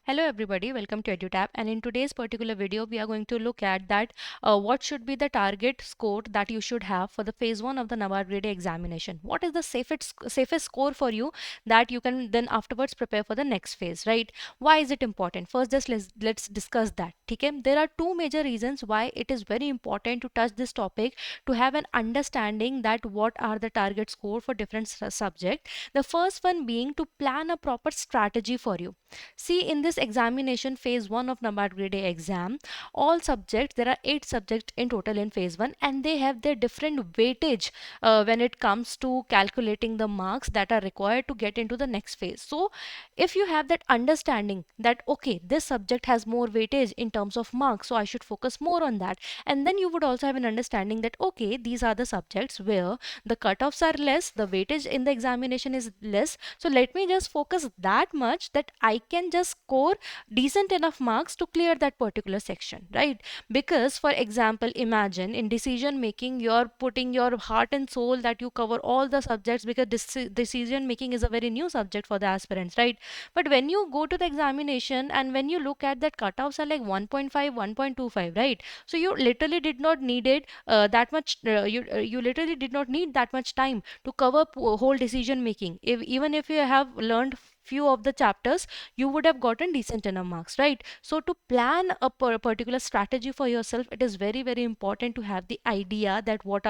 Hello everybody, welcome to EduTap, and in today's particular video we are going to look at that what should be the target score that you should have for the phase 1 of the NABARD grade A examination. What is the safest score for you that you can then afterwards prepare for the next phase, right? Why is it important? First just let's discuss that. Okay? There are two major reasons why it is very important to touch this topic, to have an understanding that what are the target score for different subject. The first one being to plan a proper strategy for you. See, in this examination, phase 1 of NABARD grade A exam, all subjects, there are 8 subjects in total in phase 1, and they have their different weightage when it comes to calculating the marks that are required to get into the next phase. So if you have that understanding that okay, this subject has more weightage in terms of marks, so I should focus more on that, and then you would also have an understanding that okay, these are the subjects where the cutoffs are less, the weightage in the examination is less, so let me just focus that much that I can just score decent enough marks to clear that particular section, right? Because for example, imagine in decision making you're putting your heart and soul that you cover all the subjects, because decision making is a very new subject for the aspirants, right? But when you go to the examination and when you look at that, cutoffs are like 1.5, 1.25, right? So you literally did not needed that much you literally did not need that much time to cover whole decision making. If even if you have learned few of the chapters, you would have gotten decent enough marks, right? So to plan a particular strategy for yourself, it is very important to have the idea that what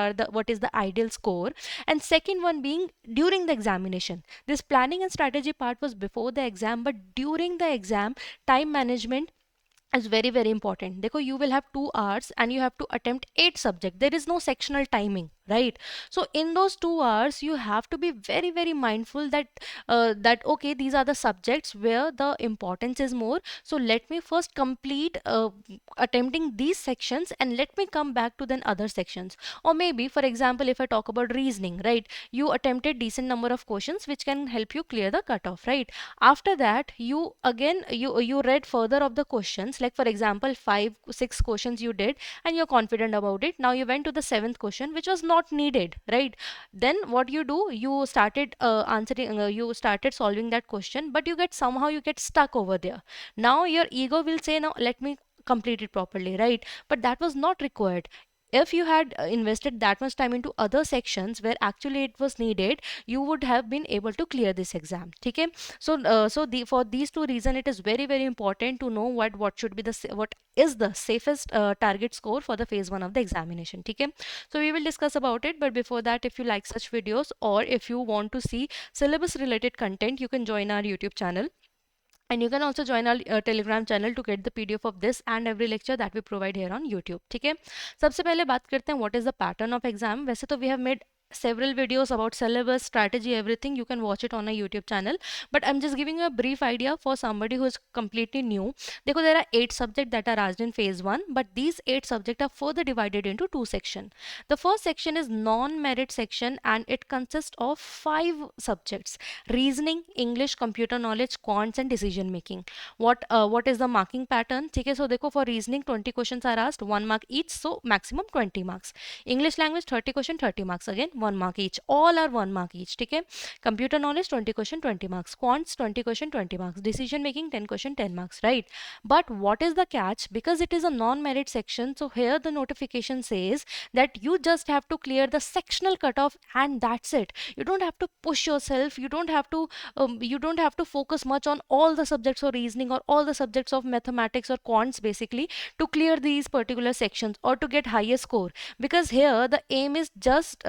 is the ideal score. And second one being during the examination, this planning and strategy part was before the exam, but during the exam, time management is very important. देखो, you will have 2 hours and you have to attempt 8 subjects. There is no sectional timing, right? So in those 2 hours you have to be very mindful that that okay, these are the subjects where the importance is more, so let me first complete attempting these sections and let me come back to then other sections. Or maybe for example, if I talk about reasoning, right, you attempted decent number of questions which can help you clear the cutoff, right? After that, you again you read further of the questions, like for example 5 6 questions you did and you're confident about it. Now you went to the seventh question which was not needed, right? Then what you do, you started you started solving that question, but you get somehow you get stuck over there. Now your ego will say, now let me complete it properly, right? But that was not required. If you had invested that much time into other sections where actually it was needed, you would have been able to clear this exam. Okay? So for these two reasons, it is very important to know what should be the what is the safest target score for the phase 1 of the examination. Okay? So we will discuss about it, but before that, if you like such videos or if you want to see syllabus related content, you can join our YouTube channel. And you can also join our Telegram channel to get the PDF of this and every lecture that we provide here on YouTube. ठीक है? सबसे पहले बात करते हैं what is the pattern of exam. वैसे तो we have made several videos about syllabus, strategy, everything. You can watch it on a YouTube channel, but I'm just giving you a brief idea for somebody who is completely new. देखो, there are 8 subjects that are asked in phase 1, but these 8 subjects are further divided into 2 sections. The first section is non-merit section and it consists of 5 subjects: reasoning, English, computer knowledge, quants and decision making. What is the marking pattern? ठीक है, so देखो, for reasoning 20 questions are asked, 1 mark each, so maximum 20 marks. English language 30 question, 30 marks, again 1 mark each, all are 1 mark each. ठीक है? Computer knowledge 20 question, 20 marks, quants 20 question, 20 marks, decision making 10 question, 10 marks, right? But what is the catch? Because it is a non-merit section, so here the notification says that you just have to clear the sectional cutoff and that's it. You don't have to push yourself, you don't have to focus much on all the subjects of reasoning or all the subjects of mathematics or quants basically to clear these particular sections or to get higher score, because here the aim is just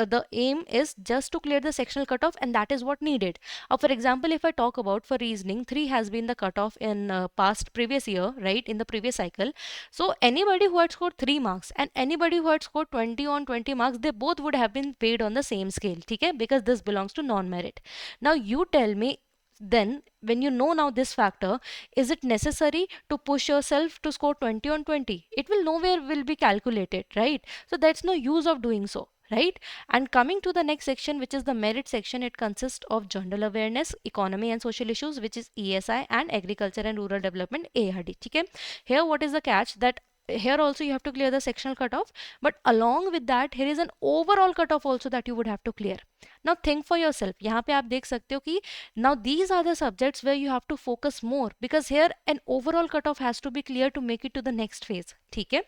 to clear the sectional cutoff, and that is what needed. For example, if I talk about for reasoning, 3 has been the cutoff in past previous year, right, in the previous cycle. So anybody who had scored 3 marks and anybody who had scored 20 on 20 marks, they both would have been paid on the same scale, okay, because this belongs to non-merit. Now you tell me, then when you know now this factor, is it necessary to push yourself to score 20 on 20? It will nowhere will be calculated, right? So that's no use of doing so, right? And coming to the next section, which is the merit section, it consists of general awareness, economy and social issues, which is ESI, and agriculture and rural development, ARD. Okay? Here what is the catch? That here also you have to clear the sectional cutoff, but along with that here is an overall cutoff also that you would have to clear. Now think for yourself, यहाँ पे आप देख सकते हो कि now these are the subjects where you have to focus more, because here an overall cutoff has to be clear to make it to the next phase. ठीक है.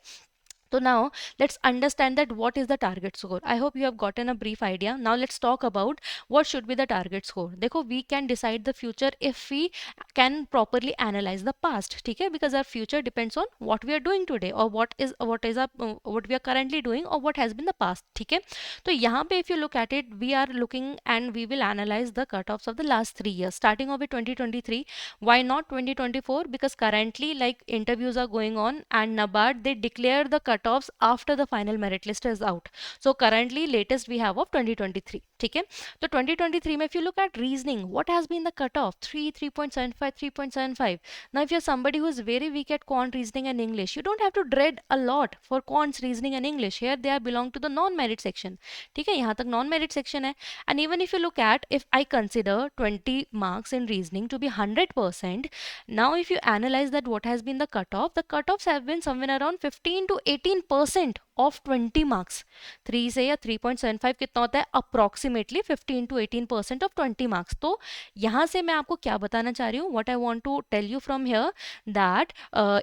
So now let's understand that what is the target score. I hope you have gotten a brief idea. Now let's talk about what should be the target score. देखो, we can decide the future if we can properly analyze the past. ठीक है, because our future depends on what we are doing today, or what we are currently doing, or what has been the past. ठीक है, तो यहाँ पे if you look at it, we are looking and we will analyze the cutoffs of the last 3 years, starting off with 2023. Why not 2024? Because currently like interviews are going on and NABARD they declare the cutoffs after the final merit list is out. So currently latest we have of 2023. ठीक है, तो 2023 में if you look at reasoning, what has been the cutoff? 3, 3.75, 3.75. Now if you're somebody who is very weak at quant, reasoning and English, you don't have to dread a lot for quants, reasoning and English. Here they are belong to the non-merit section. ठीक है, यहाँ तक non-merit section है. And even if you look at, if I consider 20 marks in reasoning to be 100%, now if you analyze that what has been the cutoffs have been somewhere around 15 to 18% of 20 marks. 3 से या 3.75 कितना होता है? Approximately 15 to 18% of 20 marks. तो यहाँ से मैं आपको क्या बताना चाह रही हूँ? What I want to tell you from here that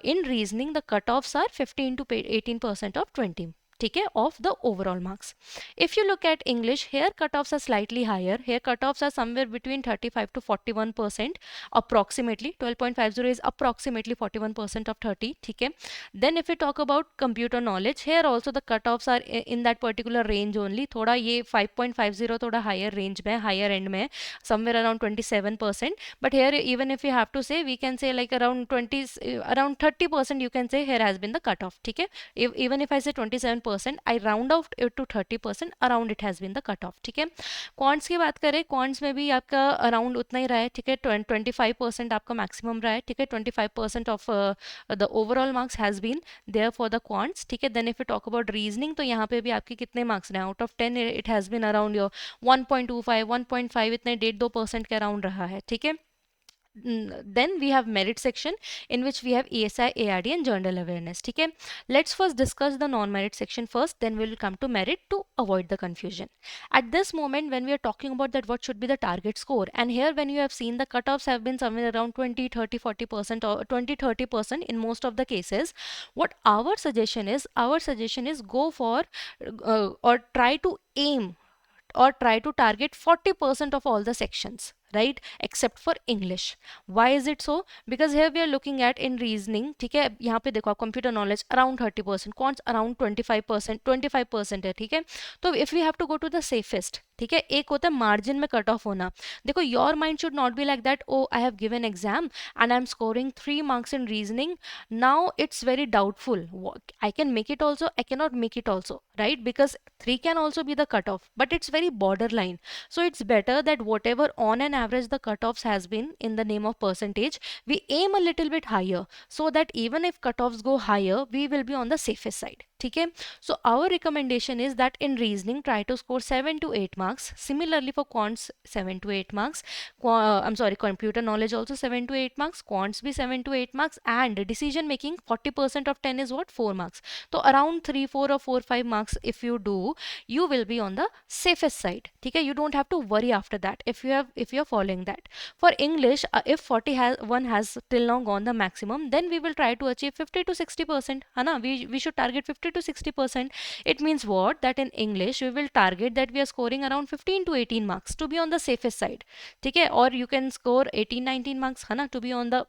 in reasoning the cutoffs are 15 to 18% of 20. ठीक है, of the overall marks. If you look at English, here cutoffs are slightly higher. Here cutoffs are somewhere between 35 to 41%, approximately 12.50 is approximately 41% of 30. ठीक है, then if we talk about computer knowledge, here also the cutoffs are in that particular range only. थोड़ा ये 5.50 थोड़ा higher range में, higher end में, somewhere around 27%. But here even if we have to say, we can say like around 30% you can say here has been the cutoff. ठीक है, even if I say 27%, I round off it to 30%, around it has been the cutoff. ठीक है, quants की बात करें, quants में भी आपका अराउंड उतना ही रहा है. ठीक है, 25% आपका मैक्सिमम रहा है. ठीक है, 25% of the overall marks has been there for the quants. ठीक है, then if you talk about reasoning, तो यहाँ पे भी आपके कितने मार्क्स रहे? Out of 10 it has been around your 1.25, 1.5, इतने 1.5-2% के अराउंड रहा है. ठीक है, then we have merit section in which we have ESI, ARD and general awareness. ठीक है, let's first discuss the non-merit section first, then we will come to merit to avoid the confusion. At this moment when we are talking about that what should be the target score, and here when you have seen the cutoffs have been somewhere around 20, 30, 40% or 20, 30% in most of the cases, what our suggestion is go for or try to aim or try to target 40% of all the sections, right, except for English. Why is it so? Because here we are looking at in reasoning, ठीक है, यहाँ पे देखो आप computer knowledge around 30%, quants around 25% है. ठीक है, तो if we have to go to the safest, ठीक है, एक होता है मार्जिन में कट ऑफ होना. देखो, your mind should not be like that, oh I have given exam and I am scoring 3 marks in reasoning, now it's very doubtful, I can make it also, I cannot make it also, right? Because 3 can also be the cutoff, but it's very borderline. So it's better that whatever on an average the cutoffs has been in the name of percentage, we aim a little bit higher, so that even if cutoffs go higher, we will be on the safest side. ठीक है, so our recommendation is that in reasoning try to score 7 to 8 marks. Similarly for quants 7 to 8 marks. I'm sorry, computer knowledge also 7 to 8 marks, quants be 7 to 8 marks, and decision making 40% of 10 is what? 4 marks. So around 3, 4 or 4, 5 marks if you do, you will be on the safest side. ठीक है, you don't have to worry after that if you're following that. For English, if 41 has till now gone the maximum, then we will try to achieve 50 to 60%. है ना, we should target 50 to 60%. It means what? That in English we will target that we are scoring around 15 to 18 marks to be on the safest side. ठीक है, or you can score 18, 19 marks, है ना, to be on the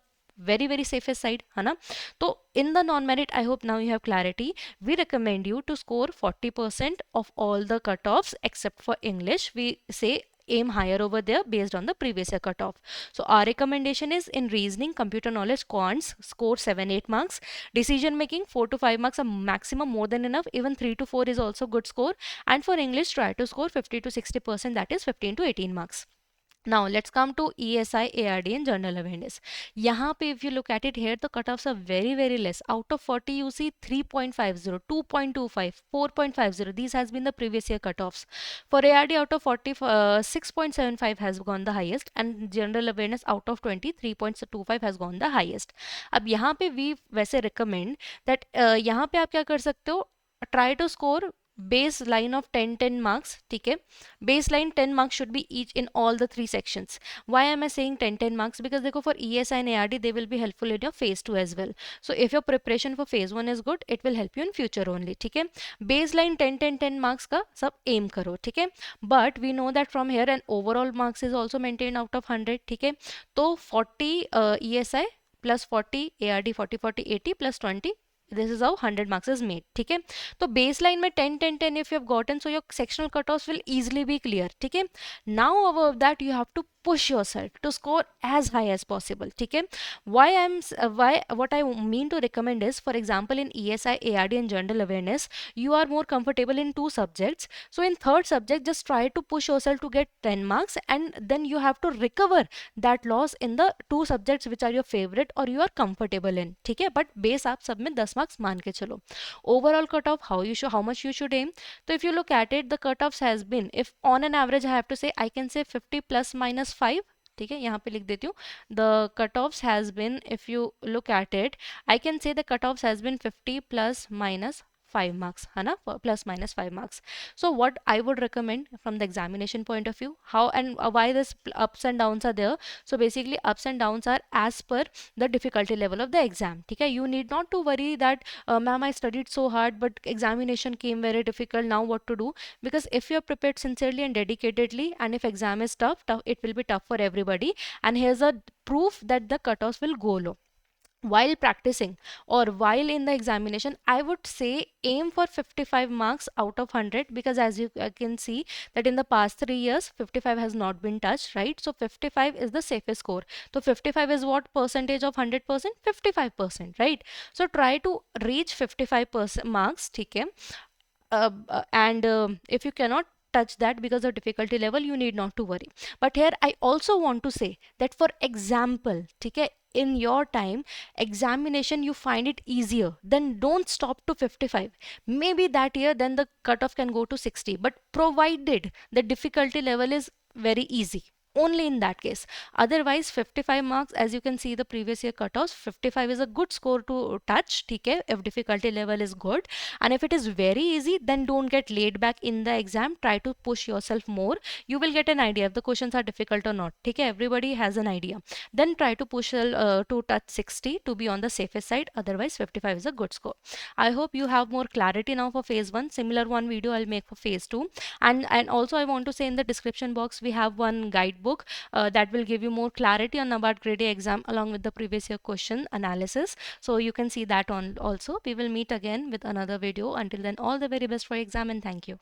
very very safest side, है ना. तो in the non-merit, I hope now you have clarity. We recommend you to score 40% of all the cutoffs except for English. We say aim higher over there based on the previous year cutoff. So our recommendation is in reasoning, computer knowledge, quants score 7-8 marks. Decision making 4 to 5 marks are maximum, more than enough. Even 3 to 4 is also good score. And for English, try to score 50 to 60%, that is 15 to 18 marks. Now let's come to ESI, ARD and general awareness. यहाँ पे if you look at it here, the cutoffs are very very less. Out of 40 you see 3.50, 2.25, 4.50. These has been the previous year cutoffs. For ARD out of 40, 6.75 has gone the highest, and general awareness out of 20, 3.25 has gone the highest. अब यहाँ पे we वैसे recommend that यहाँ पे आप क्या कर सकते हो, try to score base line of 10 marks, ठीक है. Base line 10 marks should be each in all the three sections. Why am I saying 10 marks? Because देखो, for ESI and ARD they will be helpful in your phase 2 as well. So if your preparation for phase 1 is good, it will help you in future only, ठीक है. Base line 10 marks का सब M करो, ठीक है. But we know that from here and overall marks is also maintain out of 100, ठीक है. तो 40 ESI plus 40 ARD, 40 80 plus 20, this is how 100 marks is made, ठीक है. तो baseline में 10 if you have gotten, so your sectional cutoffs will easily be clear, ठीक है. Now above that you have to push yourself to score as high as possible, ठीक है. Why what I mean to recommend is, for example, in ESI, ARD and general awareness, you are more comfortable in two subjects. So in third subject, just try to push yourself to get 10 marks, and then you have to recover that loss in the two subjects which are your favorite or you are comfortable in, ठीक है. But base आप सब में 10 marks मान के चलो. Overall cut off, how much you should aim. तो if you look at it, the cutoffs has been, if on an average I have to say, I can say 50 plus minus 5, ठीक है. यहाँ पे लिख देती हूँ, the cutoffs has been, if you look at it, I can say the cutoffs has been 50 plus minus 5 marks, है ना, plus minus 5 marks. So what I would recommend from the examination point of view, how and why this ups and downs are there. So basically ups and downs are as per the difficulty level of the exam, ठीक है. You need not to worry that ma'am, I studied so hard but examination came very difficult, now what to do? Because if you are prepared sincerely and dedicatedly, and if exam is tough, it will be tough for everybody. And here's a proof that the cutoffs will go low. While practicing or while in the examination, I would say aim for 55 marks out of 100, because as you can see that in the past 3 years 55 has not been touched, right? So 55 is the safest score. So 55 is what percentage of 100%? 55%, right? So try to reach 55% marks, okay. And if you cannot touch that because of difficulty level, you need not to worry. But here I also want to say that, for example, okay, in your time examination you find it easier, then don't stop to 55. Maybe that year then the cutoff can go to 60, but provided the difficulty level is very easy, only in that case. Otherwise 55 marks, as you can see the previous year cutoffs, 55 is a good score to touch, okay, if difficulty level is good. And if it is very easy, then don't get laid back in the exam, try to push yourself more. You will get an idea if the questions are difficult or not, okay. Everybody has an idea. Then try to push to touch 60 to be on the safest side. Otherwise 55 is a good score. I hope you have more clarity now for phase 1. Similar one video I'll make for phase 2. And also I want to say, in the description box we have one guidebook that will give you more clarity on NABARD grade A exam along with the previous year question analysis. So you can see that on also. We will meet again with another video. Until then, all the very best for your exam, and thank you.